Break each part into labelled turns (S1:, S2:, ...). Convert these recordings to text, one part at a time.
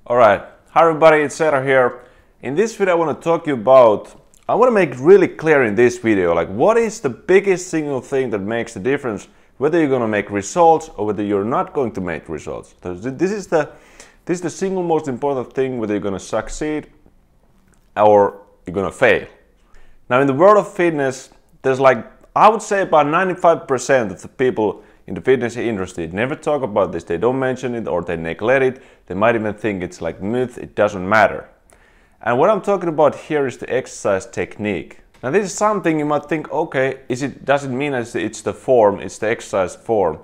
S1: Alright, hi everybody, it's Sarah here. In this video I want to talk to you about, I want to make really clear in this video, like what is the biggest single thing that makes the difference whether you're going to make results or whether you're not going to make results. So this is the single most important thing, whether you're going to succeed or you're going to fail. Now in the world of fitness, there's like, I would say about 95% of the people in the fitness industry never talk about this. They don't mention it or they neglect it. They might even think it's like myth, it doesn't matter. And what I'm talking about here is the exercise technique. Now this is something you might think, okay, does it mean it's the form, it's the exercise form?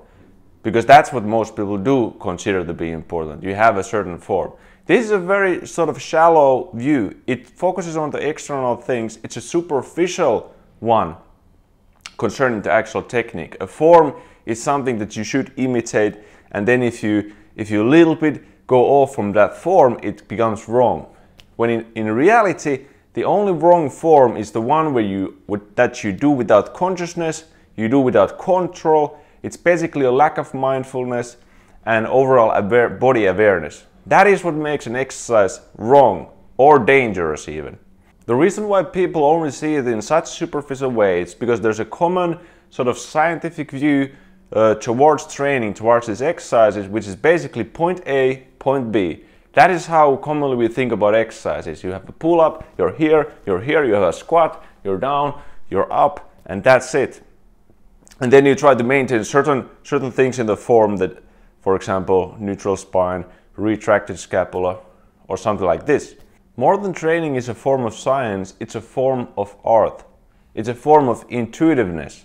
S1: Because that's what most people do consider to be important. You have a certain form. This is a very sort of shallow view. It focuses on the external things. It's a superficial one concerning the actual technique. A form is something that you should imitate, and then if you a little bit go off from that form, it becomes wrong. When in reality, the only wrong form is the one where that you do without consciousness, you do without control. It's basically a lack of mindfulness and overall body awareness. That is what makes an exercise wrong or dangerous even. The reason why people only see it in such superficial ways is because there's a common sort of scientific view towards training, towards these exercises, which is basically point A, point B. That is how commonly we think about exercises. You have a pull-up, you're here, you have a squat, you're down, you're up, and that's it. And then you try to maintain certain things in the form that, for example, neutral spine, retracted scapula, or something like this. More than training is a form of science, it's a form of art. It's a form of intuitiveness.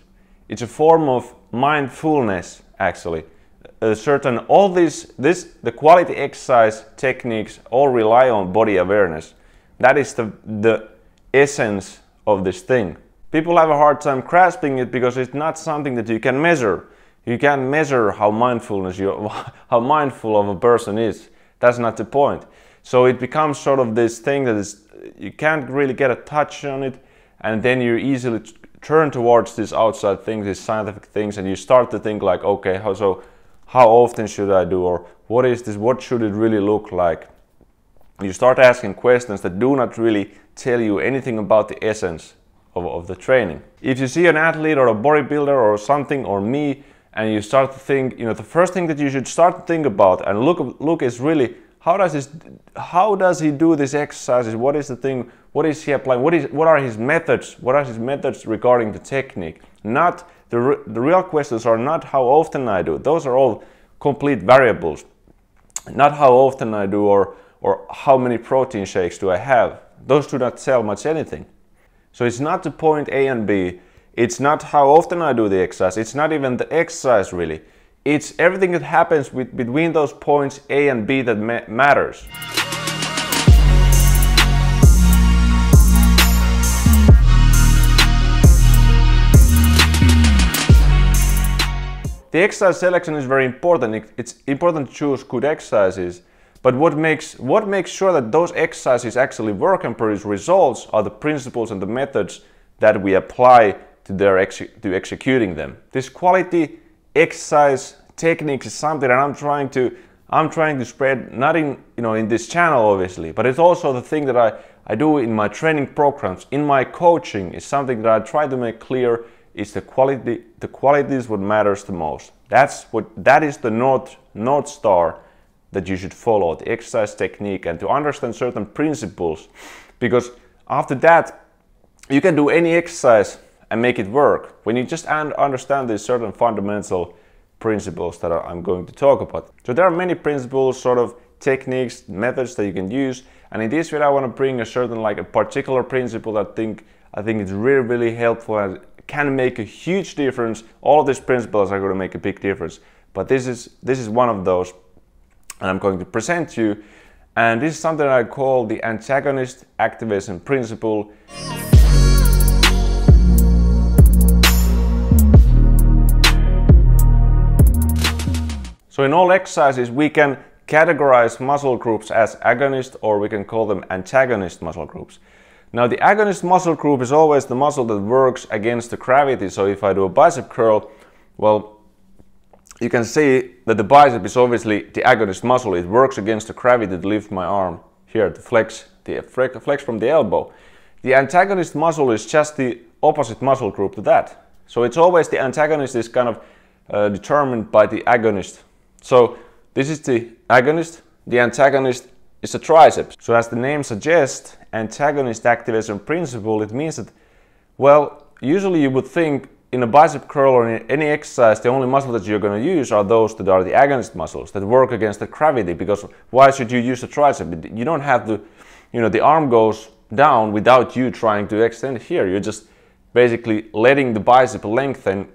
S1: It's a form of mindfulness, actually. The quality exercise techniques all rely on body awareness. That is the essence of this thing. People have a hard time grasping it because it's not something that you can measure. You can't measure how mindful of a person is. That's not the point. So it becomes sort of this thing that is, you can't really get a touch on it, and then you easily turn towards these outside things, these scientific things, and you start to think like, okay, how often should I do, or what is this, what should it really look like? You start asking questions that do not really tell you anything about the essence of the training. If you see an athlete or a bodybuilder or something, or me, and you start to think, the first thing that you should start to think about and look is really, how does he do these exercises? What is the thing? What is he applying? What are his methods? What are his methods regarding the technique? Not the real questions are not how often I do. Those are all complete variables. Not how often I do or how many protein shakes do I have. Those do not tell much anything. So it's not the point A and B. It's not how often I do the exercise. It's not even the exercise really. It's everything that happens between those points A and B that matters. The exercise selection is very important. It's important to choose good exercises, but what makes sure that those exercises actually work and produce results are the principles and the methods that we apply to executing them. This quality exercise techniques is something that I'm trying to spread, not in this channel obviously, but it's also the thing that I do in my training programs, in my coaching. Is something that I try to make clear is the quality. The quality is what matters the most. That is the north star that you should follow, the exercise technique, and to understand certain principles, because after that you can do any exercise and make it work when you just understand these certain fundamental principles that I'm going to talk about. So there are many principles, sort of techniques, methods that you can use, and in this video I want to bring a particular principle that I think is really helpful and can make a huge difference. All of these principles are going to make a big difference, but this is one of those, and I'm going to present to you. And this is something I call the antagonist activation principle. So in all exercises we can categorize muscle groups as agonist, or we can call them antagonist muscle groups. Now the agonist muscle group is always the muscle that works against the gravity. So if I do a bicep curl, well, you can see that the bicep is obviously the agonist muscle. It works against the gravity to lift my arm here, to flex from the elbow. The antagonist muscle is just the opposite muscle group to that. So it's always the antagonist is kind of determined by the agonist. So this is the agonist, the antagonist is the triceps. So as the name suggests, antagonist activation principle, it means that, well, usually you would think in a bicep curl or in any exercise, the only muscle that you're going to use are those that are the agonist muscles that work against the gravity, because why should you use the tricep? You don't have to, the arm goes down without you trying to extend it here. You're just basically letting the bicep lengthen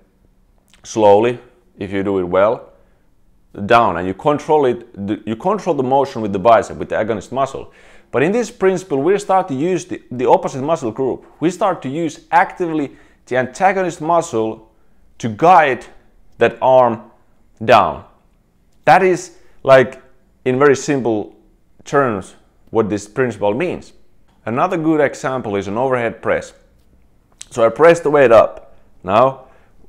S1: slowly, if you do it well, down, and you control it. You control the motion with the bicep, with the agonist muscle. But in this principle, we start to use the opposite muscle group. We start to use actively the antagonist muscle to guide that arm down. That is, like, in very simple terms, what this principle means. Another good example is an overhead press. So I press the weight up. Now,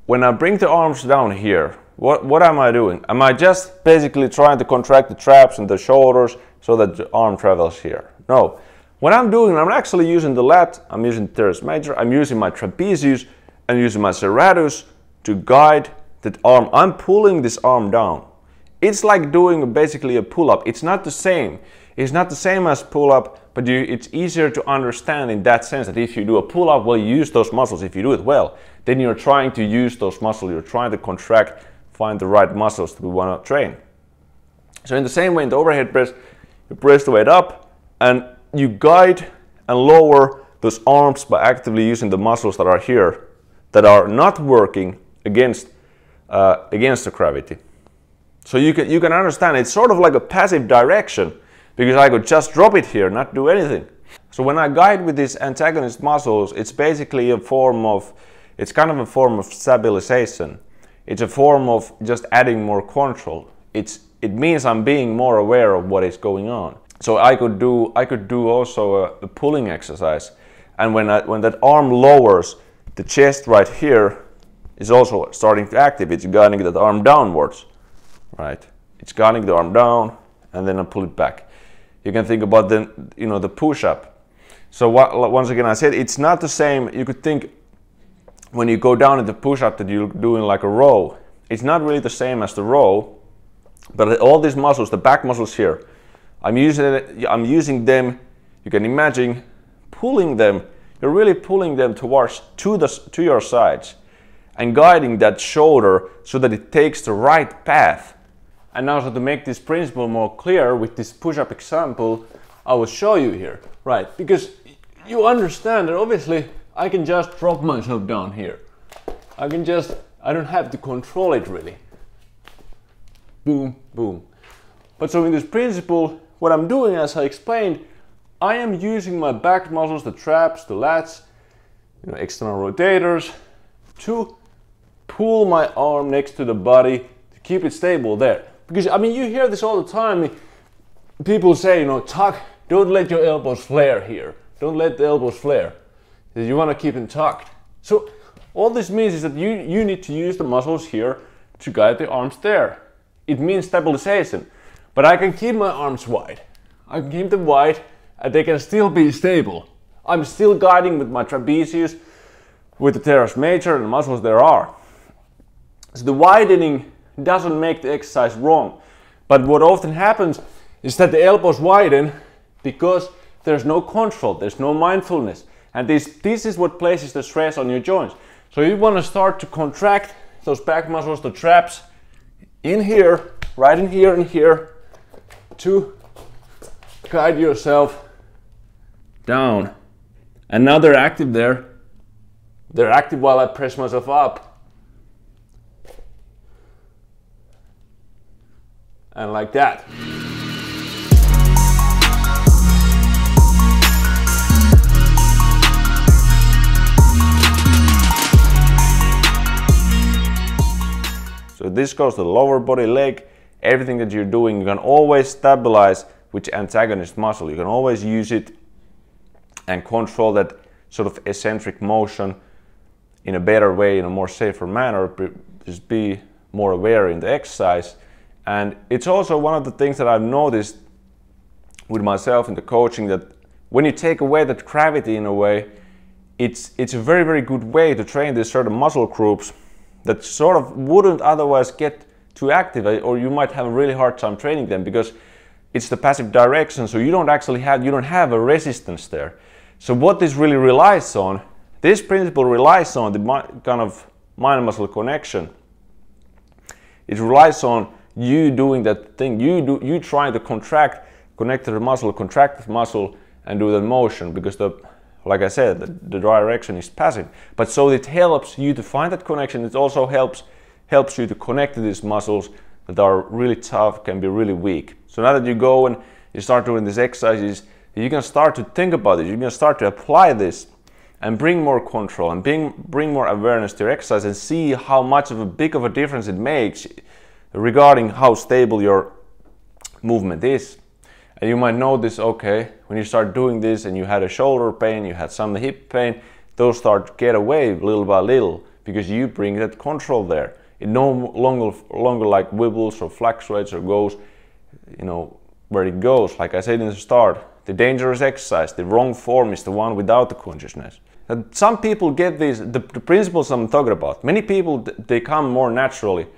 S1: when I bring the arms down here, what am I doing? Am I just basically trying to contract the traps and the shoulders so that the arm travels here? No. What I'm doing, I'm actually using the lat, I'm using the teres major, I'm using my trapezius, and using my serratus to guide that arm. I'm pulling this arm down. It's like doing basically a pull-up. It's not the same. It's not the same as pull-up, but it's easier to understand in that sense that if you do a pull-up, well, you use those muscles. If you do it well, then you're trying to use those muscles. You're trying to contract, find the right muscles that we want to train. So in the same way, in the overhead press, you press the weight up and you guide and lower those arms by actively using the muscles that are here, that are not working against the gravity. So you can understand it's sort of like a passive direction, because I could just drop it here, not do anything. So when I guide with these antagonist muscles, it's basically it's kind of a form of stabilization. It's a form of just adding more control. It means I'm being more aware of what is going on. So I could do also a pulling exercise, and when that arm lowers, the chest right here is also starting to active. It's guiding that arm downwards, right? It's guiding the arm down, and then I pull it back. You can think about the push-up. So once again, I said it's not the same. You could think when you go down in the push-up that you're doing like a row. It's not really the same as the row, but all these muscles, the back muscles here, I'm using them. You can imagine pulling them. You're really pulling them to your sides and guiding that shoulder so that it takes the right path. And now, so to make this principle more clear with this push-up example, I will show you here, right? Because you understand that obviously I can just drop myself down here. I don't have to control it really. Boom, boom. But so in this principle, what I'm doing, as I explained, I am using my back muscles, the traps, the lats, external rotators, to pull my arm next to the body to keep it stable there. Because I mean, you hear this all the time. People say, tuck, don't let your elbows flare here. Don't let the elbows flare. You want to keep them tucked. So all this means is that you need to use the muscles here to guide the arms there. It means stabilization. But I can keep my arms wide. I can keep them wide, and they can still be stable. I'm still guiding with my trapezius, with the teres major and the muscles there are. So the widening doesn't make the exercise wrong. But what often happens is that the elbows widen because there's no control, there's no mindfulness. And this is what places the stress on your joints. So you want to start to contract those back muscles, the traps, in here, right in here and here, to guide yourself down. And now they're active there. They're active while I press myself up. And like that. So this goes to the lower body, leg, everything that you're doing. You can always stabilize with the antagonist muscle. You can always use it and control that sort of eccentric motion in a better way, in a more safer manner, just be more aware in the exercise. And it's also one of the things that I've noticed with myself in the coaching, that when you take away that gravity in a way, it's a very, very good way to train these certain muscle groups that sort of wouldn't otherwise get too active, or you might have a really hard time training them because it's the passive direction, so you don't have a resistance there. So what this really relies on, this principle relies on the kind of mind-muscle connection. It relies on you doing that thing, you trying to connect to the muscle, contract the muscle and do the motion, because like I said, the direction is passive. But so it helps you to find that connection. It also helps you to connect to these muscles that are really tough, can be really weak. So now that you go and you start doing these exercises, you can start to think about it. You can start to apply this and bring more control and bring more awareness to your exercise, and see how much of a big of a difference it makes regarding how stable your movement is. And you might notice, okay, when you start doing this and you had a shoulder pain, you had some hip pain, those start to get away little by little because you bring that control there. It no longer like wibbles or fluctuates or goes, where it goes. Like I said in the start, the dangerous exercise, the wrong form is the one without the consciousness. And some people get these, the principles I'm talking about. Many people, they come more naturally.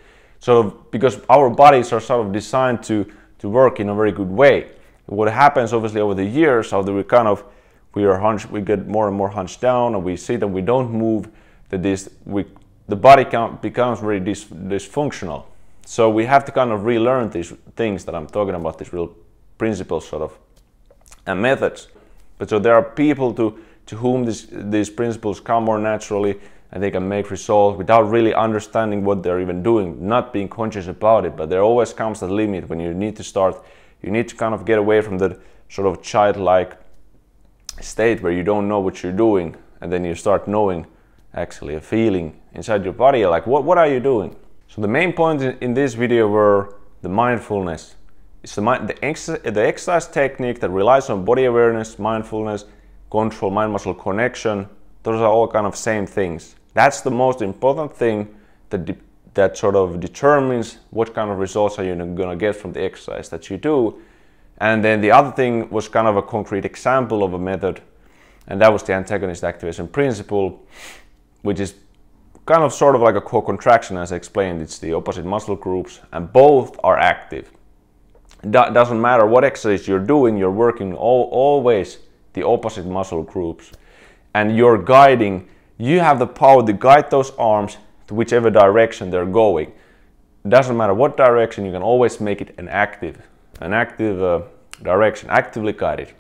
S1: So because our bodies are sort of designed to work in a very good way. What happens obviously over the years, how we get more and more hunched down, and we see that we don't move, that the body becomes very dysfunctional. So we have to kind of relearn these things that I'm talking about, these real principles sort of and methods. But so there are people to whom these principles come more naturally, and they can make results without really understanding what they're even doing, not being conscious about it. But there always comes a limit when you need to kind of get away from that sort of childlike state where you don't know what you're doing, and then you start knowing, actually a feeling inside your body, like what are you doing? So the main points in this video were the mindfulness. It's the exercise technique that relies on body awareness, mindfulness, control, mind-muscle connection. Those are all kind of same things. That's the most important thing that sort of determines what kind of results are you going to get from the exercise that you do. And then the other thing was kind of a concrete example of a method, and that was the antagonist activation principle, which is kind of sort of like a core contraction, as I explained. It's the opposite muscle groups, and both are active. It doesn't matter what exercise you're doing, you're working always the opposite muscle groups. And you're guiding, you have the power to guide those arms to whichever direction they're going. It doesn't matter what direction, you can always make it an active direction, actively guided.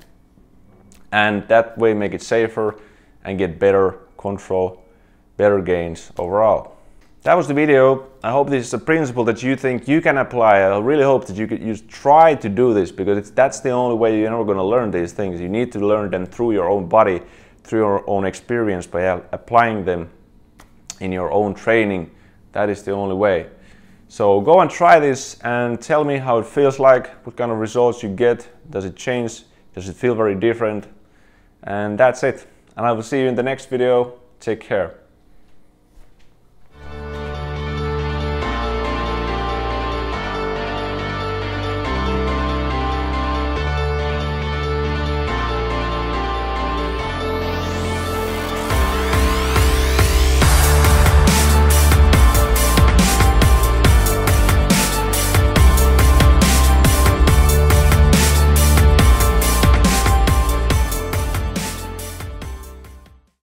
S1: And that way make it safer and get better control, better gains overall. That was the video. I hope this is a principle that you think you can apply. I really hope that you try to do this, because that's the only way you're never going to learn these things. You need to learn them through your own body, through your own experience, by applying them in your own training. That is the only way. So go and try this and tell me how it feels like, what kind of results you get. Does it change? Does it feel very different? And that's it. And I will see you in the next video. Take care.